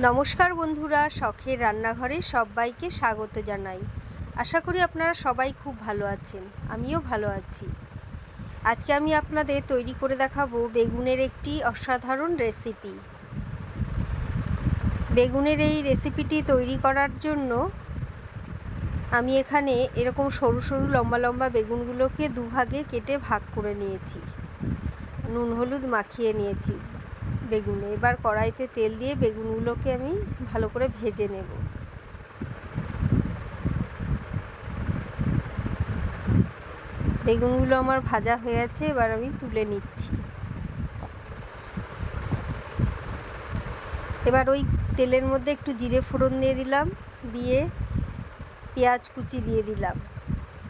নমস্কার বন্ধুরা, শখের রান্নাঘরে সবাইকে স্বাগত জানাই। আশা করি আপনারা সবাই খুব ভালো আছেন, আমিও ভালো আছি। আজকে আমি আপনাদের তৈরি করে দেখাবো বেগুনের একটি অসাধারণ রেসিপি। বেগুনের এই রেসিপিটি তৈরি করার জন্য আমি এখানে এরকম সরু সরু লম্বা লম্বা বেগুনগুলোকে দুভাগে কেটে ভাগ করে নিয়েছি, নুন হলুদ মাখিয়ে নিয়েছি বেগুনে। এবার কড়াইতে তেল দিয়ে বেগুনগুলোকে আমি ভালো করে ভেজে নেব। বেগুনগুলো আমার ভাজা হয়ে আছে, এবার আমি তুলে নিচ্ছি। এবার ওই তেলের মধ্যে একটু জিরে ফোড়ন দিয়ে দিলাম, দিয়ে পেঁয়াজ কুচি দিয়ে দিলাম।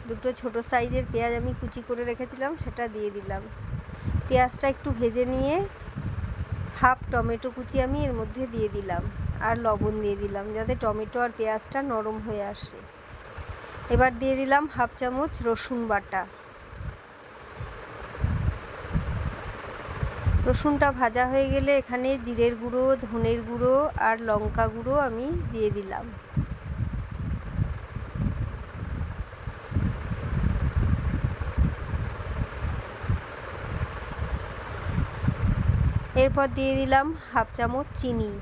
দুটো ছোট সাইজের পেঁয়াজ আমি কুচি করে রেখেছিলাম, সেটা দিয়ে দিলাম। পেঁয়াজটা একটু ভেজে নিয়ে হাফ টমেটো কুচি আমি এর মধ্যে দিয়ে দিলাম, আর লবণ দিয়ে দিলাম যাতে টমেটো আর পেঁয়াজটা নরম হয়ে আসে। এবার দিয়ে দিলাম হাফ চামচ রসুন বাটা। রসুনটা ভাজা হয়ে গেলে এখানে জিরের গুঁড়ো, ধনের গুঁড়ো আর লঙ্কা গুঁড়ো আমি দিয়ে দিলাম। এরপর দিয়ে দিলাম হাফ চামচ চিনি।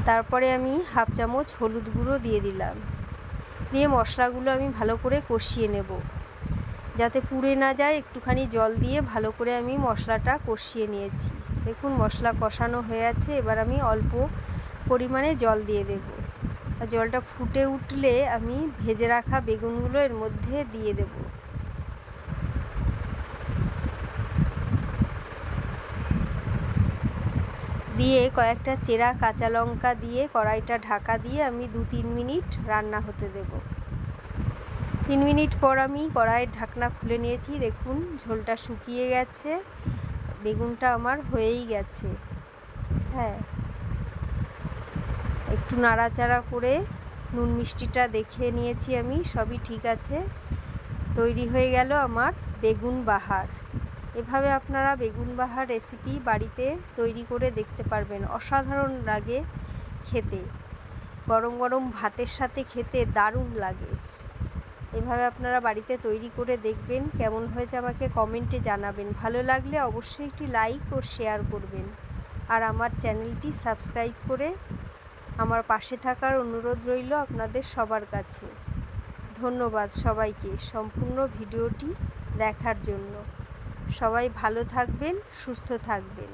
তারপরে আমি হাফ চামচ হলুদ গুঁড়ো দিয়ে দিলাম। দিয়ে মশলাগুলো আমি ভালো করে কষিয়ে নেব, যাতে পুড়ে না যায়। একটুখানি জল দিয়ে ভালো করে আমি মশলাটা কষিয়ে নিয়েছি। দেখুন মশলা কষানো হয়ে আছে। এবার আমি অল্প পরিমাণে জল দিয়ে দেব। আর জলটা ফুটে উঠলে আমি ভেজে রাখা বেগুনগুলো এর মধ্যে দিয়ে দেব। দিয়ে কয়েকটা চেরা কাঁচা লঙ্কা দিয়ে কড়াইটা ঢাকা দিয়ে আমি 2-3 মিনিট রান্না হতে দেব। 3 মিনিট পর আমি কড়াইয়ের ঢাকনা খুলে নিয়েছি। দেখুন ঝোলটা শুকিয়ে গেছে, বেগুনটা আমার হয়েই গেছে। হ্যাঁ, একটু নাড়াচাড়া করে নুন মিষ্টিটা দেখে নিয়েছি আমি, সবই ঠিক আছে। তৈরি হয়ে গেল আমার বেগুন বাহার। এভাবে আপনারা বেগুন বাহার রেসিপি বাড়িতে তৈরি করে দেখতে পারবেন, অসাধারণ লাগে খেতে। গরম গরম ভাতের সাথে খেতে দারুণ লাগে। এভাবে আপনারা বাড়িতে তৈরি করে দেখবেন, কেমন হয়েছে আমাকে কমেন্টে জানাবেন। ভালো লাগলে অবশ্যই একটি লাইক ও শেয়ার করবেন, আর আমার চ্যানেলটি সাবস্ক্রাইব করে আমার পাশে থাকার অনুরোধ রইল আপনাদের সবার কাছে। ধন্যবাদ সবাইকে সম্পূর্ণ ভিডিওটি দেখার জন্য। সবাই ভালো থাকবেন, সুস্থ থাকবেন।